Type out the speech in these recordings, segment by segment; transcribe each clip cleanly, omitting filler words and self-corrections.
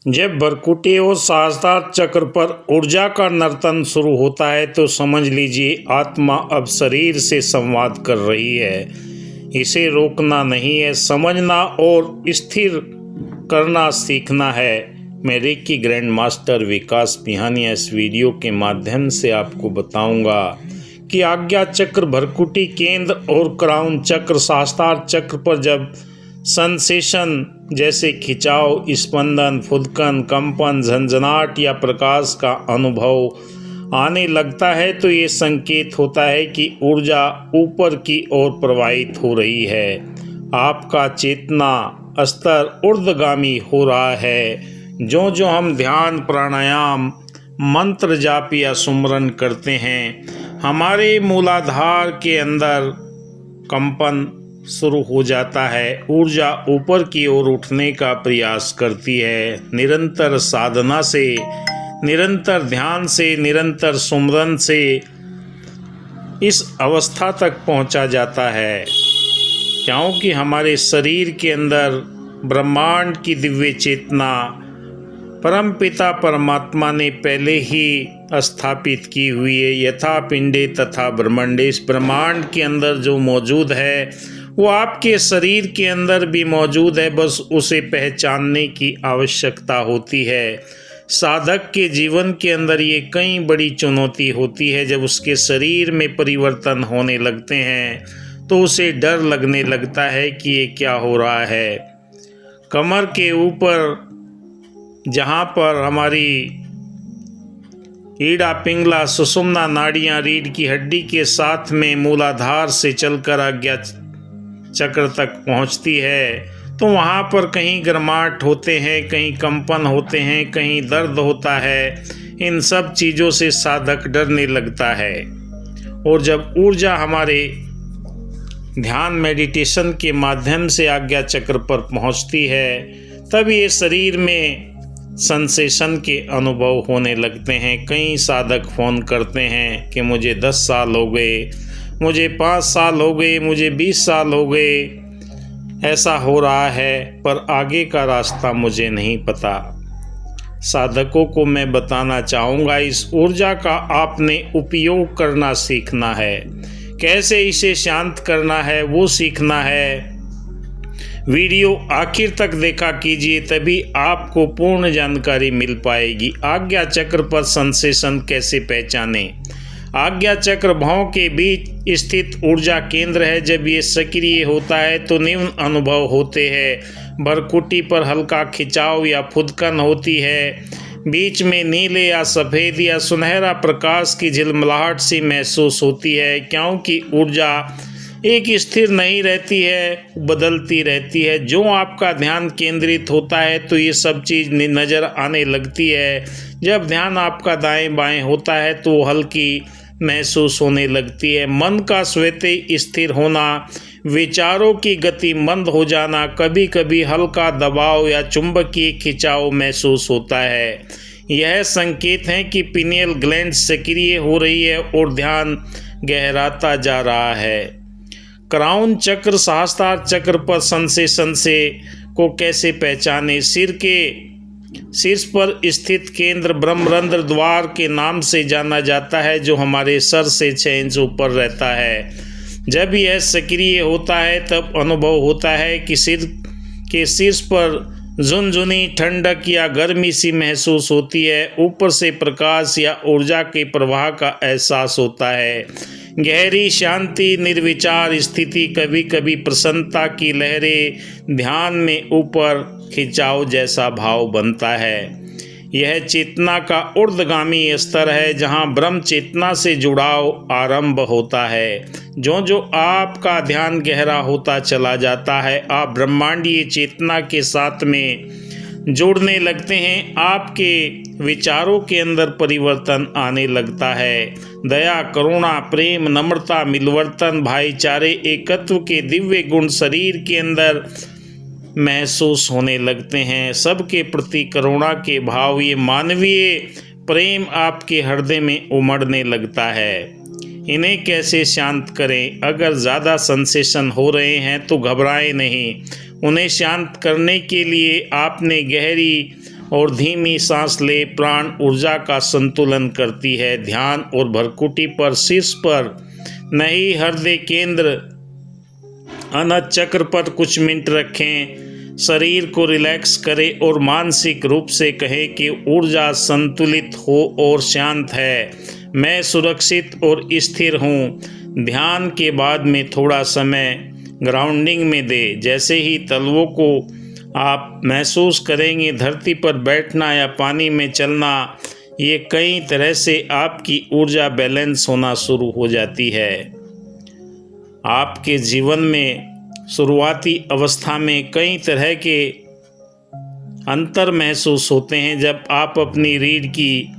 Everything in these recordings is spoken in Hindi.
जब भ्रकुटी और सहस्त्रार चक्र पर ऊर्जा का नर्तन शुरू होता है तो समझ लीजिए आत्मा अब शरीर से संवाद कर रही है। इसे रोकना नहीं है, समझना और स्थिर करना सीखना है। मैं रेकी ग्रैंड मास्टर विकास पिहानिया इस वीडियो के माध्यम से आपको बताऊंगा कि आज्ञा चक्र, भ्रकुटी केंद्र और क्राउन चक्र, सहस्त्रार चक्र पर जब सेंसेशन जैसे खिंचाव, स्पंदन, फुदकन, कंपन, झंझनाहट या प्रकाश का अनुभव आने लगता है तो ये संकेत होता है कि ऊर्जा ऊपर की ओर प्रवाहित हो रही है। आपका चेतना स्तर ऊर्ध्वगामी हो रहा है। जो जो हम ध्यान, प्राणायाम, मंत्र जाप या सुमरन करते हैं, हमारे मूलाधार के अंदर कंपन शुरू हो जाता है। ऊर्जा ऊपर की ओर उठने का प्रयास करती है। निरंतर साधना से, निरंतर ध्यान से, निरंतर सुमरन से इस अवस्था तक पहुंचा जाता है, क्योंकि हमारे शरीर के अंदर ब्रह्मांड की दिव्य चेतना परमपिता परमात्मा ने पहले ही स्थापित की हुई है। यथा पिंडे तथा ब्रह्मांडे, इस ब्रह्मांड के अंदर जो मौजूद है वो आपके शरीर के अंदर भी मौजूद है, बस उसे पहचानने की आवश्यकता होती है। साधक के जीवन के अंदर ये कई बड़ी चुनौती होती है। जब उसके शरीर में परिवर्तन होने लगते हैं तो उसे डर लगने लगता है कि ये क्या हो रहा है। कमर के ऊपर जहाँ पर हमारी ईड़ा, पिंगला, सुषुम्ना नाड़ियाँ रीढ़ की हड्डी के साथ में मूलाधार से चलकर आज्ञा चक्र तक पहुँचती है, तो वहाँ पर कहीं गर्माहट होते हैं, कहीं कंपन होते हैं, कहीं दर्द होता है। इन सब चीज़ों से साधक डरने लगता है। और जब ऊर्जा हमारे ध्यान, मेडिटेशन के माध्यम से आज्ञा चक्र पर पहुँचती है, तब ये शरीर में सेंसेशन के अनुभव होने लगते हैं। कई साधक फ़ोन करते हैं कि मुझे 10 साल हो गए, मुझे 5 साल हो गए, मुझे 20 साल हो गए, ऐसा हो रहा है, पर आगे का रास्ता मुझे नहीं पता। साधकों को मैं बताना चाहूँगा, इस ऊर्जा का आपने उपयोग करना सीखना है। कैसे इसे शांत करना है वो सीखना है। वीडियो आखिर तक देखा कीजिए, तभी आपको पूर्ण जानकारी मिल पाएगी। आज्ञा चक्र पर सेंसेशन कैसे पहचानें। आज्ञा चक्र भौं के बीच स्थित ऊर्जा केंद्र है। जब ये सक्रिय होता है तो निम्न अनुभव होते हैं। भ्रकुटी पर हल्का खिंचाव या फुदकन होती है। बीच में नीले या सफ़ेद या सुनहरा प्रकाश की झिलमिलाहट सी महसूस होती है, क्योंकि ऊर्जा एक स्थिर नहीं रहती है, बदलती रहती है। जो आपका ध्यान केंद्रित होता है तो ये सब चीज़ नज़र आने लगती है। जब ध्यान आपका दाएं बाएं होता है तो वो हल्की महसूस होने लगती है। मन का स्वतः स्थिर होना, विचारों की गति मंद हो जाना, कभी कभी हल्का दबाव या चुंबकीय खिंचाव महसूस होता है। यह संकेत है कि पिनियल ग्लैंड सक्रिय हो रही है और ध्यान गहराता जा रहा है। क्राउन चक्र, सहस्त्रार चक्र पर सेंसेशन से को कैसे पहचाने। शीर्ष पर स्थित केंद्र ब्रह्मरंध्र द्वार के नाम से जाना जाता है, जो हमारे सर से 6 इंच ऊपर रहता है। जब यह सक्रिय होता है तब अनुभव होता है कि सिर के शीर्ष पर झुनझुनी ठंडक या गर्मी सी महसूस होती है। ऊपर से प्रकाश या ऊर्जा के प्रवाह का एहसास होता है। गहरी शांति, निर्विचार स्थिति, कभी कभी प्रसन्नता की लहरें, ध्यान में ऊपर खिंचाव जैसा भाव बनता है। यह चेतना का ऊर्ध्वगामी स्तर है, जहाँ ब्रह्म चेतना से जुड़ाव आरंभ होता है। जो जो आपका ध्यान गहरा होता चला जाता है, आप ब्रह्मांडीय चेतना के साथ में जुड़ने लगते हैं। आपके विचारों के अंदर परिवर्तन आने लगता है। दया, करुणा, प्रेम, नम्रता, मिलवर्तन, भाईचारे, एकत्व के दिव्य गुण शरीर के अंदर महसूस होने लगते हैं। सबके प्रति करुणा के भाव, ये मानवीय प्रेम आपके हृदय में उमड़ने लगता है। इन्हें कैसे शांत करें। अगर ज़्यादा सेंसेशन हो रहे हैं तो घबराएं नहीं। उन्हें शांत करने के लिए आपने गहरी और धीमी सांस ले प्राण ऊर्जा का संतुलन करती है। ध्यान और भ्रकुटी पर शीर्ष पर नहीं, हृदय केंद्र अनहद चक्र पर कुछ मिनट रखें। शरीर को रिलैक्स करें और मानसिक रूप से कहें कि ऊर्जा संतुलित हो और शांत है, मैं सुरक्षित और स्थिर हूँ। ध्यान के बाद में थोड़ा समय ग्राउंडिंग में दे। जैसे ही तलवों को आप महसूस करेंगे, धरती पर बैठना या पानी में चलना, ये कई तरह से आपकी ऊर्जा बैलेंस होना शुरू हो जाती है। आपके जीवन में शुरुआती अवस्था में कई तरह के अंतर महसूस होते हैं। जब आप अपनी रीढ़ की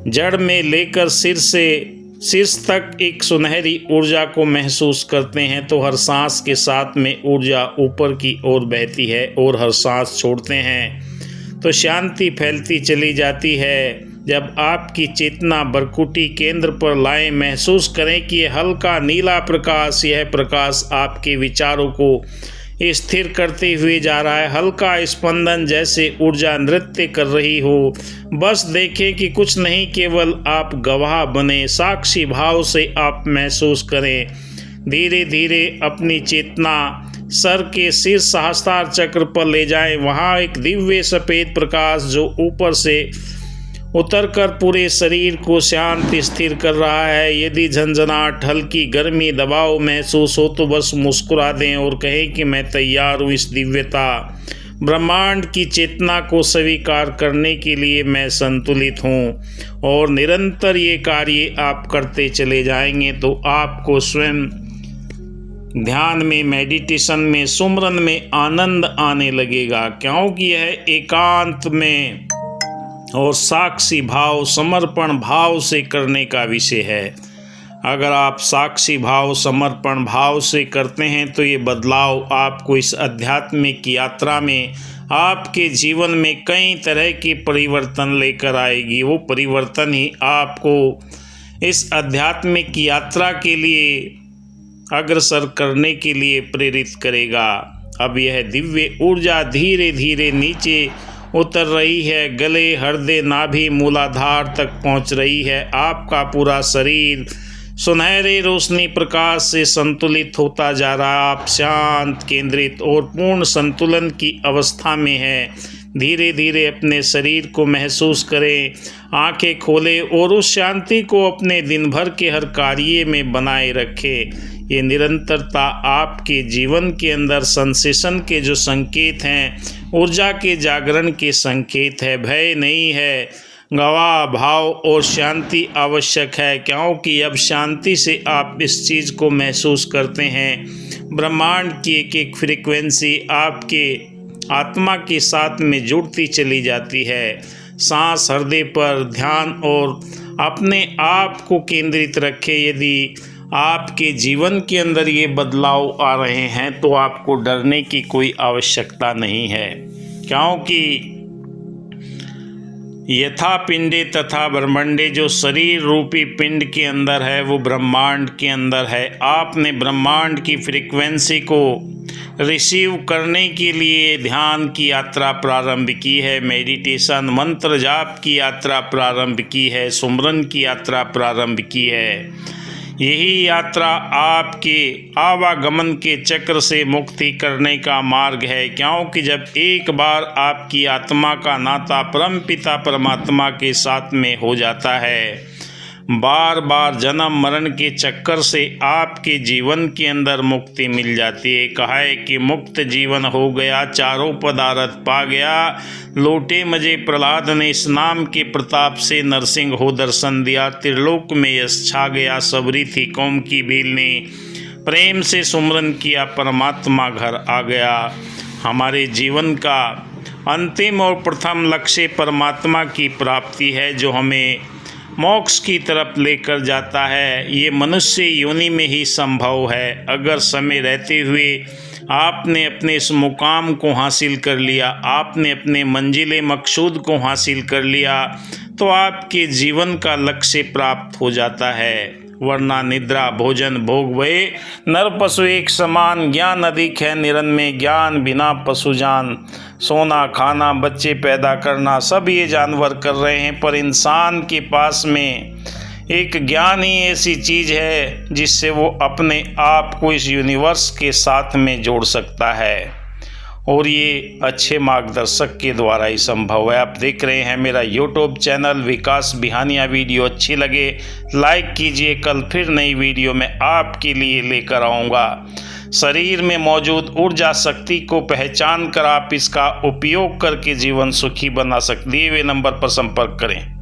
जड़ में लेकर सिर से शीर्ष तक एक सुनहरी ऊर्जा को महसूस करते हैं, तो हर सांस के साथ में ऊर्जा ऊपर की ओर बहती है और हर सांस छोड़ते हैं तो शांति फैलती चली जाती है। जब आपकी चेतना भ्रकुटी केंद्र पर लाएं, महसूस करें कि यह हल्का नीला प्रकाश, यह प्रकाश आपके विचारों को स्थिर करते हुए जा रहा है। हल्का स्पंदन जैसे ऊर्जा नृत्य कर रही हो। बस देखें कि कुछ नहीं, केवल आप गवाह बने। साक्षी भाव से आप महसूस करें। धीरे धीरे अपनी चेतना सर के शीर्ष सहस्त्रार चक्र पर ले जाएं। वहाँ एक दिव्य सफ़ेद प्रकाश जो ऊपर से उतरकर पूरे शरीर को शांत स्थिर कर रहा है। यदि झंझनाहट, हल्की गर्मी, दबाव महसूस हो तो बस मुस्कुरा दें और कहें कि मैं तैयार हूँ इस दिव्यता ब्रह्मांड की चेतना को स्वीकार करने के लिए। मैं संतुलित हूँ। और निरंतर ये कार्य आप करते चले जाएंगे तो आपको स्वयं ध्यान में, मेडिटेशन में, सुमरन में आनंद आने लगेगा, क्योंकि यह एकांत में और साक्षी भाव, समर्पण भाव से करने का विषय है। अगर आप साक्षी भाव, समर्पण भाव से करते हैं तो ये बदलाव आपको इस आध्यात्मिक यात्रा में आपके जीवन में कई तरह के परिवर्तन लेकर आएगी। वो परिवर्तन ही आपको इस आध्यात्मिक यात्रा के लिए अग्रसर करने के लिए प्रेरित करेगा। अब यह दिव्य ऊर्जा धीरे धीरे नीचे उतर रही है, गले, हृदय, नाभि, मूलाधार तक पहुंच रही है। आपका पूरा शरीर सुनहरे रोशनी प्रकाश से संतुलित होता जा रहा है। आप शांत, केंद्रित और पूर्ण संतुलन की अवस्था में हैं। धीरे धीरे अपने शरीर को महसूस करें, आंखें खोलें और उस शांति को अपने दिन भर के हर कार्य में बनाए रखें। ये निरंतरता आपके जीवन के अंदर संसेशन के जो संकेत हैं, ऊर्जा के जागरण के संकेत है। भय नहीं है, गवाह भाव और शांति आवश्यक है, क्योंकि अब शांति से आप इस चीज़ को महसूस करते हैं। ब्रह्मांड की एक एक फ्रीक्वेंसी आपके आत्मा के साथ में जुड़ती चली जाती है। सांस, हृदय पर ध्यान और अपने आप को केंद्रित रखें। यदि आपके जीवन के अंदर ये बदलाव आ रहे हैं तो आपको डरने की कोई आवश्यकता नहीं है, क्योंकि यथा पिंडे तथा ब्रह्मांडे, जो शरीर रूपी पिंड के अंदर है वो ब्रह्मांड के अंदर है। आपने ब्रह्मांड की फ्रीक्वेंसी को रिसीव करने के लिए ध्यान की यात्रा प्रारंभ की है, मेडिटेशन, मंत्र जाप की यात्रा प्रारंभ की है, सुमरन की यात्रा प्रारंभ की है। यही यात्रा आपके आवागमन के चक्र से मुक्ति करने का मार्ग है, क्योंकि जब एक बार आपकी आत्मा का नाता परमपिता परमात्मा के साथ में हो जाता है, बार बार जन्म मरण के चक्कर से आपके जीवन के अंदर मुक्ति मिल जाती है। कहा है कि मुक्त जीवन हो गया, चारों पदार्थ पा गया, लौटे मजे प्रहलाद ने, इस नाम के प्रताप से नरसिंह हो दर्शन दिया, त्रिलोक में यश छा गया, सबरी थी कौम की भील ने, प्रेम से सुमरन किया, परमात्मा घर आ गया। हमारे जीवन का अंतिम और प्रथम लक्ष्य परमात्मा की प्राप्ति है, जो हमें मोक्ष की तरफ लेकर जाता है। ये मनुष्य योनि में ही संभव है। अगर समय रहते हुए आपने अपने इस मुकाम को हासिल कर लिया, आपने अपने मंजिल मकसूद को हासिल कर लिया, तो आपके जीवन का लक्ष्य प्राप्त हो जाता है। वरना निद्रा भोजन भोग भये नर पशु एक समान। ज्ञान अधिक है निरन में, ज्ञान बिना पशु जान। सोना खाना बच्चे पैदा करना सब ये जानवर कर रहे हैं, पर इंसान के पास में एक ज्ञान ही ऐसी चीज़ है जिससे वो अपने आप को इस यूनिवर्स के साथ में जोड़ सकता है, और ये अच्छे मार्गदर्शक के द्वारा ही संभव है। आप देख रहे हैं मेरा यूट्यूब चैनल विकास बिहानिया। वीडियो अच्छी लगे लाइक कीजिए। कल फिर नई वीडियो में आपके लिए लेकर आऊँगा। शरीर में मौजूद ऊर्जा शक्ति को पहचान कर आप इसका उपयोग करके जीवन सुखी बना सकते। दिए हुए नंबर पर संपर्क करें।